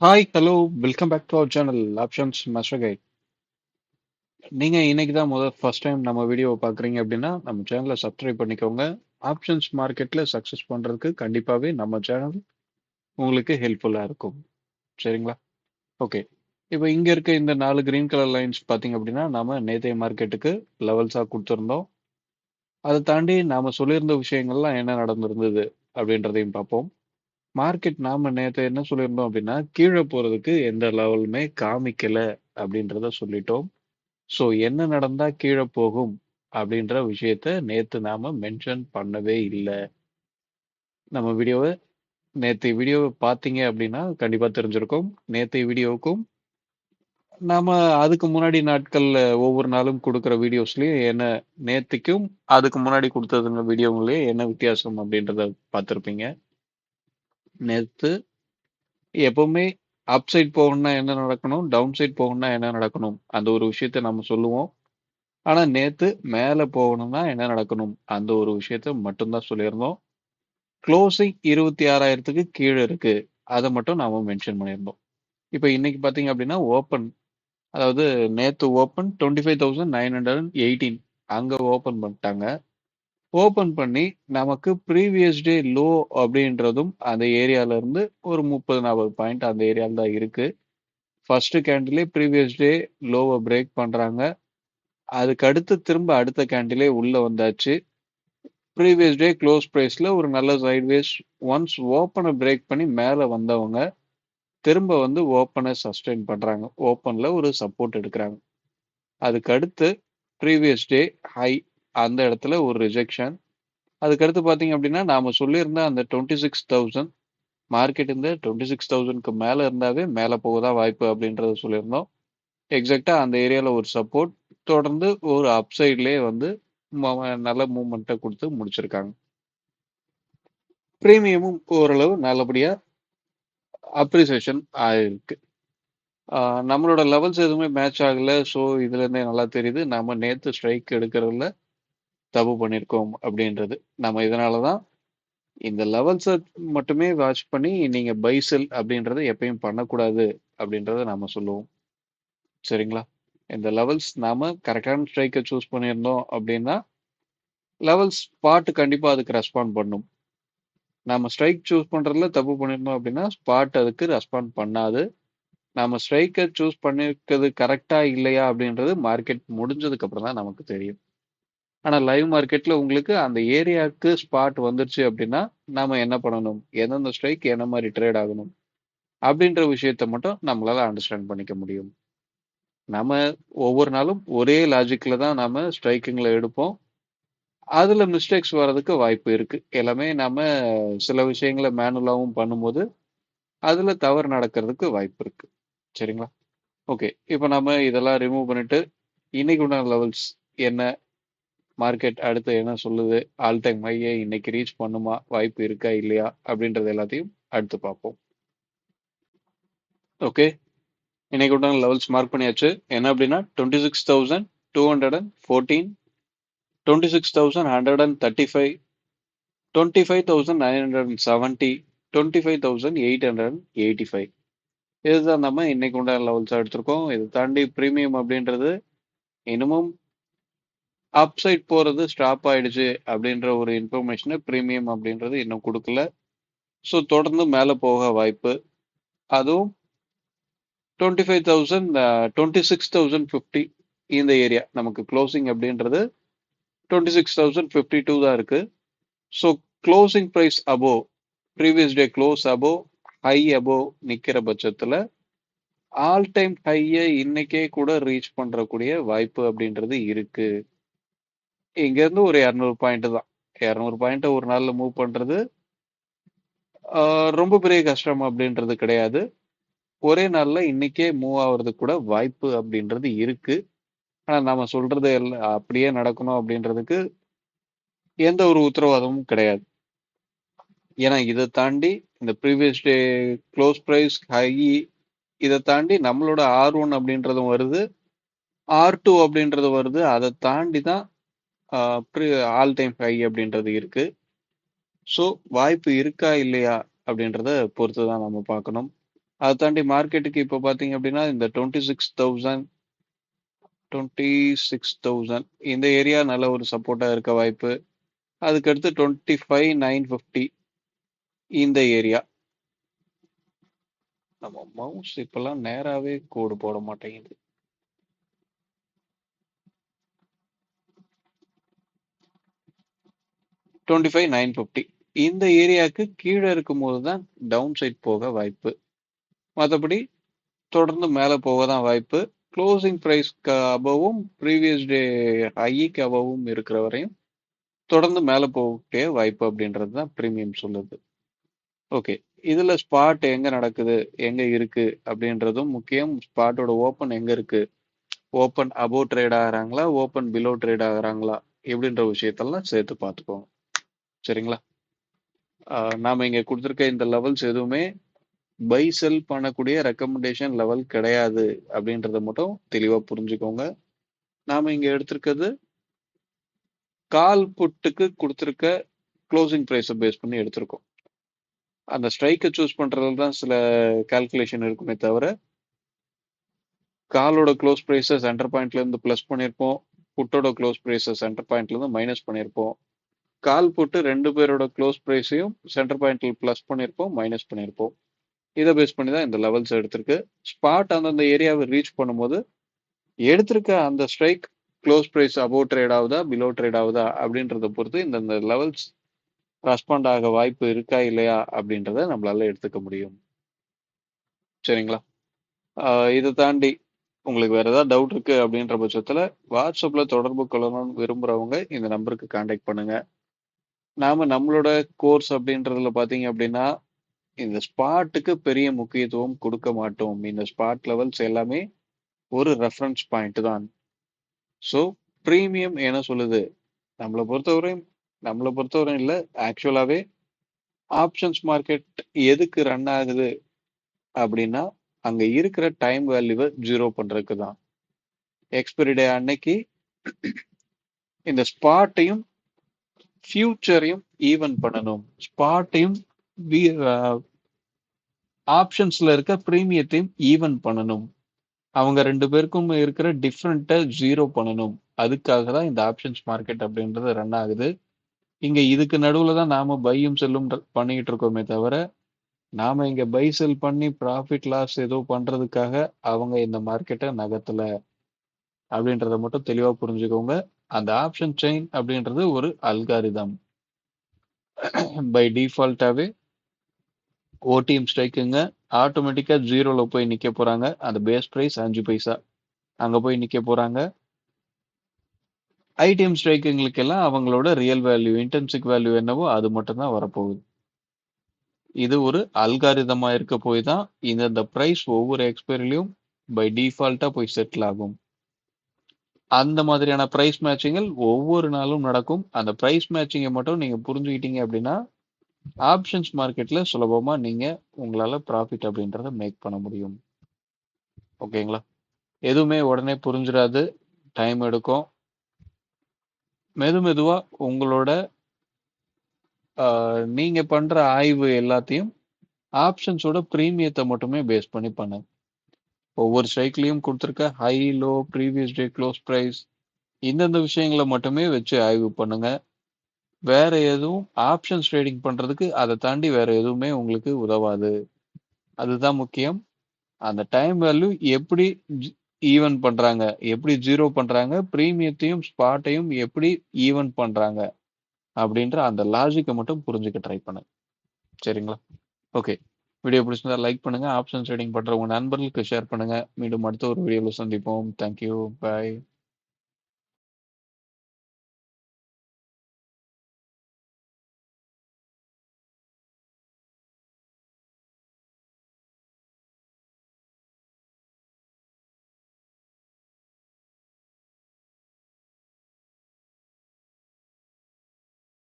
Hi hello welcome back to our channel options master guide. நீங்க இன்னைக்கு தான் first time நம்ம வீடியோவை பார்க்குறீங்க அப்படின்னா நம்ம சேனலை சப்ஸ்கிரைப் பண்ணிக்கோங்க. ஆப்ஷன்ஸ் மார்க்கெட்ல சக்ஸஸ் பண்றதுக்கு கண்டிப்பாவே நம்ம சேனல் உங்களுக்கு ஹெல்ப்ஃபுல்லா இருக்கும். சரிங்களா? ஓகே. இப்போ இங்க இருக்க இந்த 4 கிரீன் கலர் லைன்ஸ் பார்த்தீங்க அப்படின்னா நாம நேத்தைய மார்க்கெட்டுக்கு லெவல்ஸா கொடுத்துருந்தோம். அதை தாண்டி நாம சொல்லியிருந்த விஷயங்கள்லாம் என்ன நடந்திருந்தது அப்படின்றதையும் பார்ப்போம். மார்க்கெட் நாம நேத்து என்ன சொல்லியிருந்தோம் அப்படின்னா கீழே போறதுக்கு எந்த லெவலுமே காமிக்கல அப்படின்றத சொல்லிட்டோம். ஸோ என்ன நடந்தா கீழே போகும் அப்படின்ற விஷயத்த நேத்து நாம மென்ஷன் பண்ணவே இல்ல. நம்ம நேத்து வீடியோவை பார்த்தீங்க அப்படின்னா கண்டிப்பா தெரிஞ்சிருக்கும். நேத்து வீடியோவுக்கும் நாம அதுக்கு முன்னாடி நாட்கள்ல ஒவ்வொரு நாளும் கொடுக்குற வீடியோஸ்லயும் என்ன நேத்துக்கும் அதுக்கு முன்னாடி கொடுத்ததுங்க வீடியோங்களே என்ன வித்தியாசம் அப்படின்றத பார்த்திருப்பீங்க. நேத்து எப்பவுமே அப் சைட் போகணும்னா என்ன நடக்கணும், டவுன் சைட் போகணும்னா என்ன நடக்கணும், அந்த ஒரு விஷயத்த நம்ம சொல்லுவோம். ஆனா நேத்து மேல போகணும்னா என்ன நடக்கணும், அந்த ஒரு விஷயத்த மட்டும் தான் சொல்லியிருந்தோம். க்ளோசிங் 26,000க்கு கீழ இருக்கு. அத மட்டும் நாம மென்ஷன் பண்ணியிருந்தோம். இப்ப இன்னைக்கு பார்த்தீங்க அப்படின்னா அதாவது நேத்து ஓப்பன் 25,918 அங்க ஓப்பன் பண்ணிட்டாங்க. ஓப்பன் பண்ணி நமக்கு ப்ரீவியஸ் டே லோ அப்படின்றதும் அந்த ஏரியால இருந்து ஒரு 30, 40 பாயிண்ட் அந்த ஏரியால தான் இருக்கு. ஃபர்ஸ்ட் கேண்டிலே ப்ரீவியஸ் டே லோவ பிரேக் பண்றாங்க. அதுக்கு அடுத்து திரும்ப அடுத்த கேண்டிலே உள்ள வந்தாச்சு. ப்ரீவியஸ் டே க்ளோஸ் பிரைஸ்ல ஒரு நல்ல சைட்வேஸ் ஒன்ஸ் ஓப்பனை பிரேக் பண்ணி மேல வந்தவங்க திரும்ப வந்து ஓப்பனை சஸ்டெயின் பண்றாங்க. ஓப்பன்ல ஒரு சப்போர்ட் எடுக்கிறாங்க. அதுக்கு அடுத்து ப்ரீவியஸ் டே ஹை அந்த இடத்துல ஒரு ரிஜெக்ஷன். அதுக்கடுத்து பார்த்தீங்க அப்படின்னா நாம சொல்லியிருந்த அந்த 26,000 மார்க்கெட் இந்த 26,000க்கு மேல இருந்தாவே மேல போக தான் வாய்ப்பு அப்படின்றத சொல்லியிருந்தோம். எக்ஸாக்ட்டா அந்த ஏரியால ஒரு சப்போர்ட் தொடர்ந்து ஒரு அப்சைட்லயே வந்து நல்ல மூவ்மெண்ட்டை கொடுத்து முடிச்சிருக்காங்க. பிரீமியமும் ஓரளவு நல்லபடியா அப்ரிசியேஷன் ஆயிருக்கு. நம்மளோட லெவல்ஸ் எதுவுமே மேட்ச் ஆகல. ஸோ இதுல இருந்தே நல்லா தெரியுது நம்ம நேத்து ஸ்ட்ரைக் எடுக்கிறதுல தப்பு பண்ணியிருக்கோம் அப்படின்றது. நம்ம இதனால தான் இந்த லெவல்ஸை மட்டுமே வாட்ச் பண்ணி நீங்க பை செல் அப்படின்றத எப்பயும் பண்ணக்கூடாது அப்படின்றத நாம சொல்லுவோம். சரிங்களா? இந்த லெவல்ஸ் நாம கரெக்டான ஸ்ட்ரைக்கை சூஸ் பண்ணியிருந்தோம் அப்படின்னா லெவல்ஸ் ஸ்பாட் கண்டிப்பா அதுக்கு ரெஸ்பாண்ட் பண்ணும். நாம ஸ்ட்ரைக் சூஸ் பண்றதுல தப்பு பண்ணியிருந்தோம் அப்படின்னா ஸ்பாட் அதுக்கு ரெஸ்பாண்ட் பண்ணாது. நாம ஸ்ட்ரைக்கை சூஸ் பண்ணிருக்கிறது கரெக்டா இல்லையா அப்படின்றது மார்க்கெட் முடிஞ்சதுக்கு அப்புறம் தான் நமக்கு தெரியும். ஆனா லைவ் மார்க்கெட்ல உங்களுக்கு அந்த ஏரியாவுக்கு ஸ்பாட் வந்துருச்சு அப்படின்னா நாம என்ன பண்ணணும், எந்தெந்த ஸ்ட்ரைக் என்ன மாதிரி ட்ரேட் ஆகணும் அப்படின்ற விஷயத்த மட்டும் நம்மளால அண்டர்ஸ்டாண்ட் பண்ணிக்க முடியும். நம்ம ஒவ்வொரு நாளும் ஒரே லாஜிக்ல தான் நாம ஸ்ட்ரைக்கிங்ல எடுப்போம். அதுல மிஸ்டேக்ஸ் வர்றதுக்கு வாய்ப்பு இருக்கு. எல்லாமே நாம சில விஷயங்களை மேனுவலாவும் பண்ணும்போது அதுல தவறு நடக்கிறதுக்கு வாய்ப்பு இருக்கு. சரிங்களா? ஓகே. இப்ப நம்ம இதெல்லாம் ரிமூவ் பண்ணிட்டு இன்னைக்கு உண்டான லெவல்ஸ் என்ன, மார்க்கெட் அடுத்து என்ன சொல்லுது, ஆல் டைம் ஹையை இன்னைக்கு ரீச் பண்ணுமா, வாய்ப்பு இருக்கா இல்லையா அப்படின்றது எல்லாத்தையும் அடுத்து பார்ப்போம். ஓகே. இன்னைக்கு உண்டான லெவல்ஸ் மார்க் பண்ணியாச்சு. என்ன அப்படின்னா 26,214, 26,135, 25,970, 25,885. இதுதான் நம்ம இன்னைக்கு உண்டான லெவல்ஸா எடுத்திருக்கோம். இதை தாண்டி பிரீமியம் அப்படின்றது இன்னமும் அப்சைட் போறது ஸ்டாப் ஆயிடுச்சு அப்படின்ற ஒரு இன்ஃபர்மேஷனை பிரீமியம் அப்படின்றது இன்னும் கொடுக்கல. ஸோ தொடர்ந்து மேலே போக வாய்ப்பு. அதுவும் 25,000 26,050 இந்த ஏரியா நமக்கு க்ளோசிங் அப்படின்றது 26,052 தான் இருக்கு. So closing price above previous day close above high above நிற்கிற பட்சத்தில் ஆல் டைம் ஹையை இன்னைக்கே கூட ரீச் பண்றக்கூடிய வாய்ப்பு அப்படின்றது இருக்கு. இங்க இருந்து ஒரு 200 பாயிண்ட் தான். 200 பாயிண்ட் ஒரு நாள்ல மூவ் பண்றது ரொம்ப பெரிய கஷ்டம் அப்படின்றது கிடையாது. ஒரே நாள்ல இன்னைக்கே மூவ் ஆகுறதுக்கு கூட வாய்ப்பு அப்படின்றது இருக்கு. ஆனா நாம சொல்றது எல்லாம் அப்படியே நடக்கணும் அப்படின்றதுக்கு எந்த ஒரு உத்தரவாதமும் கிடையாது. ஏன்னா இதை தாண்டி இந்த previous day close price high இதை தாண்டி நம்மளோட R1 அப்படின்றதும் வருது, R2 அப்படின்றது வருது. அதை தாண்டி தான் ஆல் டைம் ஹை அப்படின்றது இருக்கு. ஸோ வாய்ப்பு இருக்கா இல்லையா அப்படின்றத பொறுத்து தான் நம்ம பார்க்கணும். அதை தாண்டி மார்க்கெட்டுக்கு இப்போ பார்த்தீங்க அப்படின்னா இந்த 26,000 இந்த ஏரியா நல்ல ஒரு சப்போர்ட்டா இருக்க வாய்ப்பு. அதுக்கடுத்து 25,950 இந்த ஏரியா. நம்ம மவுஸ் இப்பெல்லாம் நேராவே கோடு போட மாட்டேங்குது. 25,950 இந்த ஏரியாவுக்கு கீழே இருக்கும்போது தான் டவுன் சைட் போக வாய்ப்பு. மற்றபடி தொடர்ந்து மேலே போக தான் வாய்ப்பு. க்ளோசிங் ப்ரைஸ்க்கு அபவும் ப்ரீவியஸ் டே ஹைக்கு அபவும் இருக்கிற வரையும் தொடர்ந்து மேலே போகக்கூடிய வாய்ப்பு அப்படின்றது தான் ப்ரீமியம் சொல்லுது. ஓகே, இதுல ஸ்பாட் எங்க நடக்குது, எங்க இருக்கு அப்படின்றதும் முக்கியம். ஸ்பாட்டோட ஓப்பன் எங்க இருக்கு, ஓப்பன் அபோவ் ட்ரேட் ஆகுறாங்களா, ஓப்பன் பிலோ ட்ரேட் ஆகுறாங்களா இப்படின்ற விஷயத்தெல்லாம் சேர்த்து பார்த்துக்கோங்க. சரிங்களா? நாம இங்க கொடுத்துருக்க இந்த லெவல்ஸ் எதுவுமே பை செல் பண்ணக்கூடிய ரெக்கமெண்டேஷன் லெவல் கிடையாது அப்படின்றத மட்டும் தெளிவா புரிஞ்சுக்கோங்க. நாம இங்க எடுத்திருக்கிறது கால் புட்டுக்கு கொடுத்துருக்க க்ளோசிங் ப்ரைஸை பேஸ் பண்ணி எடுத்திருக்கோம். அந்த ஸ்ட்ரைக்கை சூஸ் பண்றதுல தான் சில கால்குலேஷன் இருக்குமே தவிர காலோட க்ளோஸ் ப்ரைஸை சென்டர் பாயிண்ட்ல இருந்து பிளஸ் பண்ணியிருப்போம், புட்டோட க்ளோஸ் ப்ரைஸை சென்டர் பாயிண்ட்ல இருந்து மைனஸ் பண்ணியிருப்போம். கால் புட்டு ரெண்டு பேரோட க்ளோஸ் ப்ரைஸையும் சென்டர் பாயிண்ட்ல பிளஸ் பண்ணியிருப்போம், மைனஸ் பண்ணியிருப்போம். இதை பேஸ் பண்ணி தான் இந்த லெவல்ஸ் எடுத்திருக்கு. ஸ்பாட் அந்தந்த ஏரியாவை ரீச் பண்ணும்போது எடுத்திருக்க அந்த strike close price above trade ஆகுதா பிலோ ட்ரேட் ஆகுதா அப்படின்றத பொறுத்து இந்த லெவல்ஸ் ரெஸ்பாண்ட் ஆக வாய்ப்பு இருக்கா இல்லையா அப்படின்றத நம்மளால எடுத்துக்க முடியும். சரிங்களா? இதை தாண்டி உங்களுக்கு வேற ஏதாவது டவுட் இருக்கு அப்படின்ற பட்சத்துல வாட்ஸ்அப்ல தொடர்பு கொள்ளணும்னு விரும்புறவங்க இந்த நம்பருக்கு கான்டாக்ட் பண்ணுங்க. நாம நம்மளோட கோர்ஸ் அப்படின்றதுல பாத்தீங்க அப்படின்னா இந்த ஸ்பாட்டுக்கு பெரிய முக்கியத்துவம் கொடுக்க மாட்டோம். இந்த ஸ்பாட் லெவல்ஸ் எல்லாமே ஒரு ரெஃபரன்ஸ் பாயிண்ட் தான். ஸோ ப்ரீமியம் என்ன சொல்லுது, நம்மளை பொறுத்தவரை இல்லை, ஆக்சுவலாவே ஆப்ஷன்ஸ் மார்க்கெட் எதுக்கு ரன் ஆகுது அப்படின்னா அங்க இருக்கிற டைம் வேல்யூவை ஜீரோ பண்றதுக்கு தான். எக்ஸ்பைரி டே அன்னைக்கு இந்த ஸ்பாட்டையும் ஃபியூச்சரையும் ஈவன் பண்ணணும். ஸ்பாட்டையும் ஆப்ஷன்ஸ்ல இருக்க ப்ரீமியத்தையும் ஈவன் பண்ணணும். அவங்க ரெண்டு பேருக்கும் இருக்கிற டிஃப்ரெண்ட்டை ஜீரோ பண்ணணும். அதுக்காக தான் இந்த ஆப்ஷன்ஸ் மார்க்கெட் அப்படின்றது ரன் ஆகுது. இங்க இதுக்கு நடுவுல தான் நாம பையும் செல்லும் பண்ணிக்கிட்டு இருக்கோமே தவிர நாம இங்க பை செல் பண்ணி ப்ராஃபிட் லாஸ் ஏதோ பண்றதுக்காக அவங்க இந்த மார்க்கெட்டை நகர்த்தல அப்படின்றத மட்டும் தெளிவா புரிஞ்சுக்கோங்க. அந்த ஆப்ஷன் செயின் அப்படின்றது ஒரு அல்காரிதம். பை டிஃபால்ட்டாவே ஓடிஎம் ஸ்ட்ரைக்குங்க ஆட்டோமேட்டிக்கா ஜீரோல போய் நிக்க போறாங்க. அந்த பேஸ் பிரைஸ் 5 பைசா அங்க போய் நிக்க போறாங்க. ஐடிஎம் ஸ்ட்ரைக்குங்களுக்கு எல்லாம் அவங்களோட ரியல் வேல்யூ இன்டென்சிக் வேல்யூ என்னவோ அது மட்டும் தான் வரப்போகுது. இது ஒரு அல்காரிதமா இருக்க போய் தான் இந்த பிரைஸ் ஒவ்வொரு எக்ஸ்பைரிலையும் பை டிஃபால்ட்டா போய் செட்டில் ஆகும். அந்த மாதிரியான பிரைஸ் மேட்சிங்கள் ஒவ்வொரு நாளும் நடக்கும். அந்த பிரைஸ் மேட்சிங்கை மட்டும் நீங்க புரிஞ்சுக்கிட்டீங்க அப்படின்னா ஆப்ஷன்ஸ் மார்க்கெட்ல சுலபமா நீங்க உங்களால ப்ராஃபிட் அப்படின்றத மேக் பண்ண முடியும். ஓகேங்களா? எதுவுமே உடனே புரிஞ்சிடாது, டைம் எடுக்கும். மெதுவா உங்களோட நீங்க பண்ற ஆய்வு எல்லாத்தையும் ஆப்ஷன்ஸோட ப்ரீமியத்தை மட்டுமே பேஸ் பண்ணி பண்ணுங்க. ஒவ்வொரு ஸ்ட்ரைக்லயும் கொடுத்துருக்க high low previous day close price இந்தந்த விஷயங்களை மட்டுமே வச்சு ஆய்வு பண்ணுங்க. வேற எதுவும் ஆப்ஷன்ஸ் ட்ரேடிங் பண்றதுக்கு அதை தாண்டி வேற எதுவுமே உங்களுக்கு உதவாது. அதுதான் முக்கியம். அந்த டைம் வேல்யூ எப்படி ஈவன் பண்றாங்க, எப்படி ஜீரோ பண்றாங்க, ப்ரீமியத்தையும் ஸ்பாட்டையும் எப்படி ஈவன் பண்றாங்க அப்படின்ற அந்த லாஜிக்கை மட்டும் புரிஞ்சுக்க ட்ரை பண்ணுங்க. சரிங்களா? ஓகே, வீடியோ பிடிச்சிருந்தா லைக் பண்ணுங்க. ஆப்ஷன் ட்ரேடிங் பண்ற உங்க நண்பர்களுக்கு ஷேர் பண்ணுங்க. மீண்டும் அடுத்த ஒரு வீடியோவில் சந்திப்போம். தேங்க்யூ, பாய்.